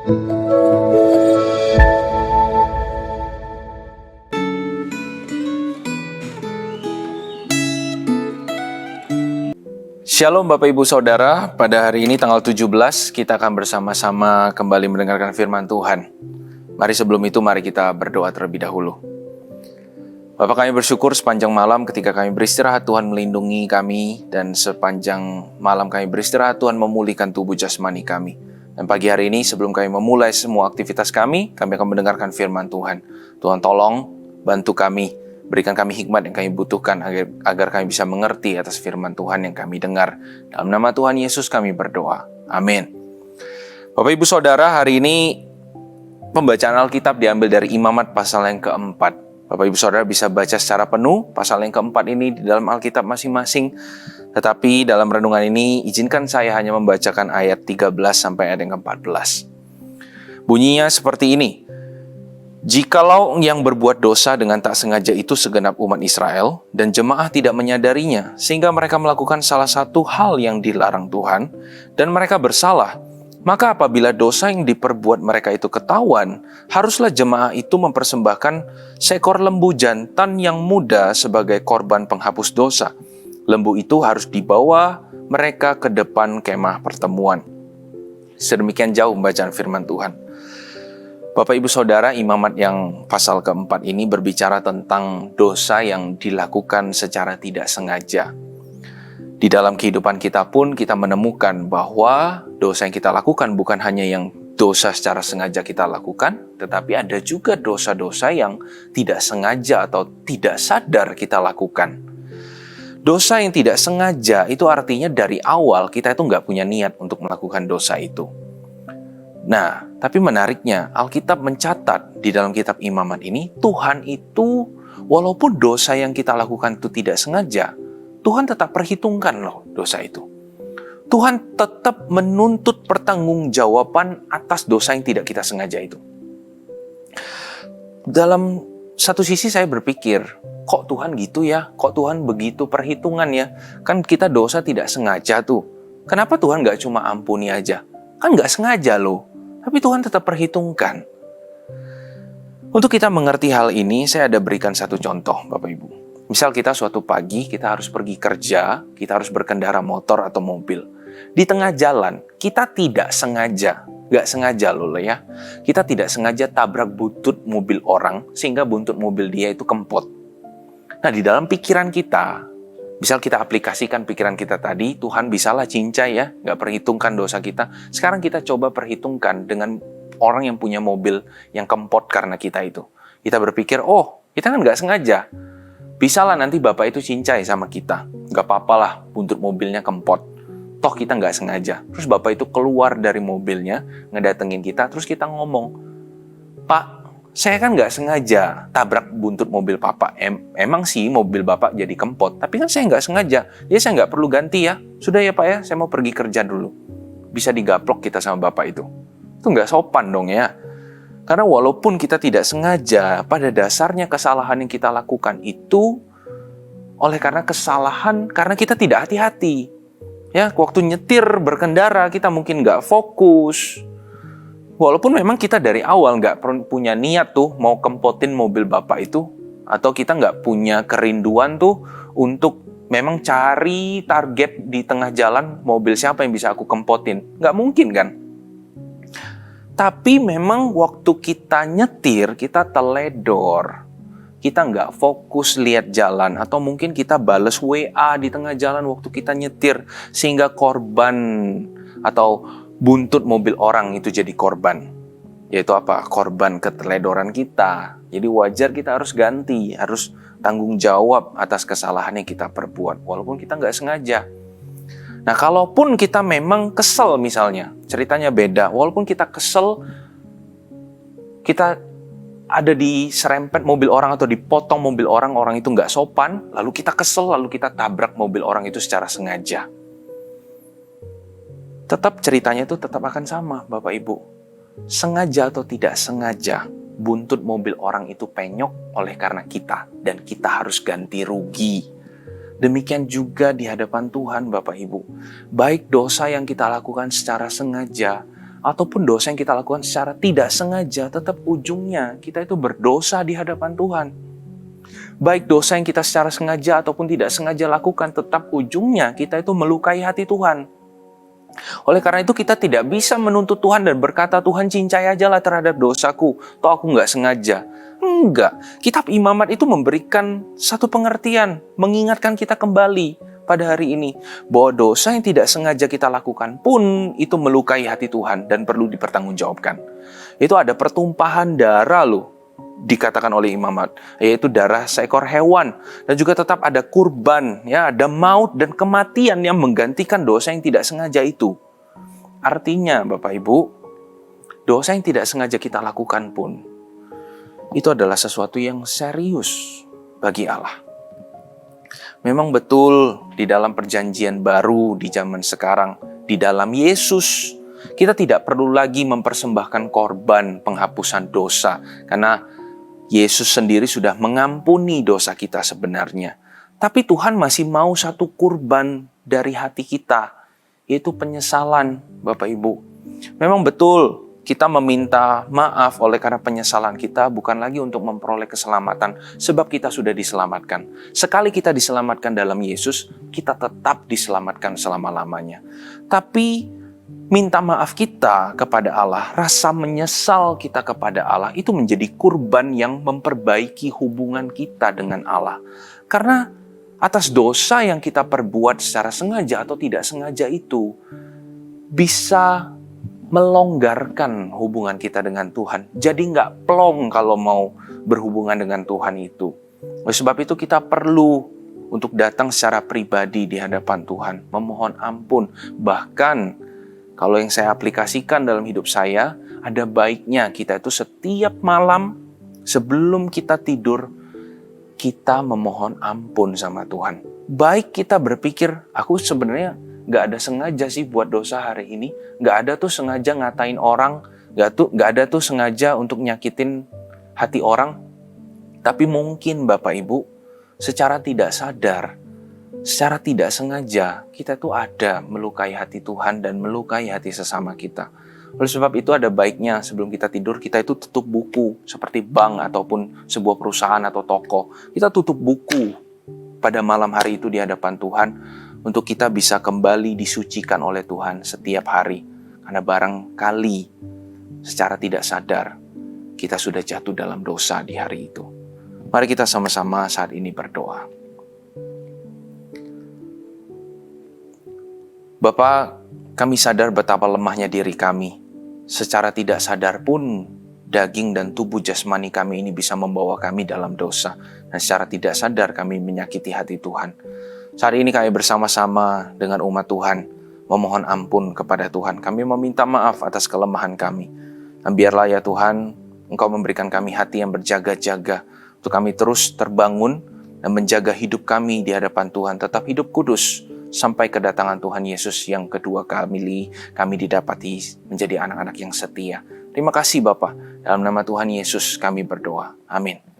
Shalom Bapak Ibu Saudara, pada hari ini tanggal 17 kita akan bersama-sama kembali mendengarkan firman Tuhan. Mari sebelum itu mari kita berdoa terlebih dahulu. Bapak, kami bersyukur sepanjang malam ketika kami beristirahat Tuhan melindungi kami, dan sepanjang malam kami beristirahat Tuhan memulihkan tubuh jasmani kami. Dan pagi hari ini sebelum kami memulai semua aktivitas kami akan mendengarkan firman Tuhan. Tuhan tolong bantu kami, berikan kami hikmat yang kami butuhkan agar kami bisa mengerti atas firman Tuhan yang kami dengar. Dalam nama Tuhan Yesus kami berdoa. Amin. Bapak Ibu Saudara, hari ini pembacaan Alkitab diambil dari Imamat pasal yang keempat. Bapak Ibu Saudara bisa baca secara penuh pasal yang keempat ini di dalam Alkitab masing-masing. Tetapi dalam renungan ini izinkan saya hanya membacakan ayat 13 sampai ayat yang ke-14. Bunyinya seperti ini. Jikalau yang berbuat dosa dengan tak sengaja itu segenap umat Israel, dan jemaah tidak menyadarinya, sehingga mereka melakukan salah satu hal yang dilarang Tuhan, dan mereka bersalah, maka apabila dosa yang diperbuat mereka itu ketahuan, haruslah jemaah itu mempersembahkan seekor lembu jantan yang muda sebagai korban penghapus dosa. Lembu itu harus dibawa mereka ke depan kemah pertemuan. Sedemikian jauh pembacaan firman Tuhan. Bapak Ibu Saudara, Imamat yang pasal keempat ini berbicara tentang dosa yang dilakukan secara tidak sengaja. Di dalam kehidupan kita pun kita menemukan bahwa dosa yang kita lakukan bukan hanya yang dosa secara sengaja kita lakukan, tetapi ada juga dosa-dosa yang tidak sengaja atau tidak sadar kita lakukan. Dosa yang tidak sengaja itu artinya dari awal kita itu nggak punya niat untuk melakukan dosa itu. Nah, tapi menariknya, Alkitab mencatat di dalam kitab Imamat ini, Tuhan itu, walaupun dosa yang kita lakukan itu tidak sengaja, Tuhan tetap perhitungkan loh dosa itu. Tuhan tetap menuntut pertanggungjawaban atas dosa yang tidak kita sengaja itu. Dalam satu sisi saya berpikir, kok Tuhan gitu ya? Kok Tuhan begitu perhitungan ya? Kan kita dosa tidak sengaja tuh. Kenapa Tuhan gak cuma ampuni aja? Kan gak sengaja loh. Tapi Tuhan tetap perhitungkan. Untuk kita mengerti hal ini, saya ada berikan satu contoh, Bapak Ibu. Misal kita suatu pagi, kita harus pergi kerja, kita harus berkendara motor atau mobil. Di tengah jalan, kita tidak sengaja, gak sengaja loh ya, kita tidak sengaja tabrak buntut mobil orang, sehingga buntut mobil dia itu kempot. Nah, di dalam pikiran kita, misal kita aplikasikan pikiran kita tadi, Tuhan bisalah cincai ya, nggak perhitungkan dosa kita. Sekarang kita coba perhitungkan dengan orang yang punya mobil yang kempot karena kita itu. Kita berpikir, oh kita kan nggak sengaja. Bisalah nanti Bapak itu cincai sama kita. Nggak apa-apalah buntut mobilnya kempot. Toh kita nggak sengaja. Terus Bapak itu keluar dari mobilnya, ngedatengin kita, terus kita ngomong, Pak, saya kan nggak sengaja tabrak buntut mobil Bapak. Emang sih mobil Bapak jadi kempot, tapi kan saya nggak sengaja. Ya saya nggak perlu ganti ya. Sudah ya Pak ya, saya mau pergi kerja dulu. Bisa digaplok kita sama Bapak itu. Itu nggak sopan dong ya. Karena walaupun kita tidak sengaja, pada dasarnya kesalahan yang kita lakukan itu oleh karena kesalahan, karena kita tidak hati-hati. Ya, waktu nyetir berkendara kita mungkin nggak fokus. Walaupun memang kita dari awal nggak punya niat tuh mau kempotin mobil Bapak itu, atau kita nggak punya kerinduan tuh untuk memang cari target di tengah jalan mobil siapa yang bisa aku kempotin. Nggak mungkin kan? Tapi memang waktu kita nyetir, kita teledor. Kita nggak fokus lihat jalan, atau mungkin kita bales WA di tengah jalan waktu kita nyetir, sehingga korban atau buntut mobil orang itu jadi korban. Yaitu apa? Korban keteledoran kita. Jadi wajar kita harus ganti, harus tanggung jawab atas kesalahan yang kita perbuat, walaupun kita nggak sengaja. Nah, kalaupun kita memang kesel misalnya, ceritanya beda. Walaupun kita kesel, kita ada di serempet mobil orang atau dipotong mobil orang, orang itu nggak sopan, lalu kita kesel, lalu kita tabrak mobil orang itu secara sengaja. Tetap ceritanya itu tetap akan sama, Bapak Ibu. Sengaja atau tidak sengaja, buntut mobil orang itu penyok oleh karena kita, dan kita harus ganti rugi. Demikian juga di hadapan Tuhan, Bapak Ibu. Baik dosa yang kita lakukan secara sengaja, ataupun dosa yang kita lakukan secara tidak sengaja, tetap ujungnya kita itu berdosa di hadapan Tuhan. Baik dosa yang kita secara sengaja ataupun tidak sengaja lakukan, tetap ujungnya kita itu melukai hati Tuhan. Oleh karena itu kita tidak bisa menuntut Tuhan dan berkata, Tuhan cincai aja lah terhadap dosaku, toh aku nggak sengaja. Enggak, kitab Imamat itu memberikan satu pengertian, mengingatkan kita kembali pada hari ini, bahwa dosa yang tidak sengaja kita lakukan pun itu melukai hati Tuhan dan perlu dipertanggungjawabkan. Itu ada pertumpahan darah loh, dikatakan oleh Imamat, yaitu darah seekor hewan, dan juga tetap ada kurban, ya, ada maut dan kematian yang menggantikan dosa yang tidak sengaja itu. Artinya, Bapak Ibu, dosa yang tidak sengaja kita lakukan pun itu adalah sesuatu yang serius bagi Allah. Memang betul di dalam perjanjian baru di zaman sekarang, di dalam Yesus, kita tidak perlu lagi mempersembahkan korban penghapusan dosa, karena Yesus sendiri sudah mengampuni dosa kita sebenarnya. Tapi Tuhan masih mau satu kurban dari hati kita, yaitu penyesalan, Bapak Ibu. Memang betul kita meminta maaf oleh karena penyesalan kita bukan lagi untuk memperoleh keselamatan, sebab kita sudah diselamatkan. Sekali kita diselamatkan dalam Yesus, kita tetap diselamatkan selama-lamanya. Tapi minta maaf kita kepada Allah, rasa menyesal kita kepada Allah, itu menjadi kurban yang memperbaiki hubungan kita dengan Allah. Karena atas dosa yang kita perbuat secara sengaja atau tidak sengaja itu bisa melonggarkan hubungan kita dengan Tuhan. Jadi nggak plong kalau mau berhubungan dengan Tuhan itu. Oleh sebab itu kita perlu untuk datang secara pribadi di hadapan Tuhan, memohon ampun. Bahkan kalau yang saya aplikasikan dalam hidup saya, ada baiknya kita itu setiap malam sebelum kita tidur, kita memohon ampun sama Tuhan. Baik kita berpikir, aku sebenarnya gak ada sengaja sih buat dosa hari ini. Gak ada tuh sengaja ngatain orang, gak ada tuh sengaja untuk nyakitin hati orang. Tapi mungkin Bapak Ibu, secara tidak sadar, secara tidak sengaja, kita tuh ada melukai hati Tuhan dan melukai hati sesama kita. Oleh sebab itu ada baiknya sebelum kita tidur, kita itu tutup buku seperti bank ataupun sebuah perusahaan atau toko. Kita tutup buku pada malam hari itu di hadapan Tuhan untuk kita bisa kembali disucikan oleh Tuhan setiap hari. Karena barangkali secara tidak sadar kita sudah jatuh dalam dosa di hari itu. Mari kita sama-sama saat ini berdoa. Bapa, kami sadar betapa lemahnya diri kami. Secara tidak sadar pun, daging dan tubuh jasmani kami ini bisa membawa kami dalam dosa. Dan secara tidak sadar kami menyakiti hati Tuhan. Saat ini kami bersama-sama dengan umat Tuhan, memohon ampun kepada Tuhan. Kami meminta maaf atas kelemahan kami. Dan biarlah ya Tuhan, Engkau memberikan kami hati yang berjaga-jaga, untuk kami terus terbangun dan menjaga hidup kami di hadapan Tuhan, tetap hidup kudus, sampai kedatangan Tuhan Yesus yang kedua kali kami didapati menjadi anak-anak yang setia. Terima kasih Bapa. Dalam nama Tuhan Yesus kami berdoa. Amin.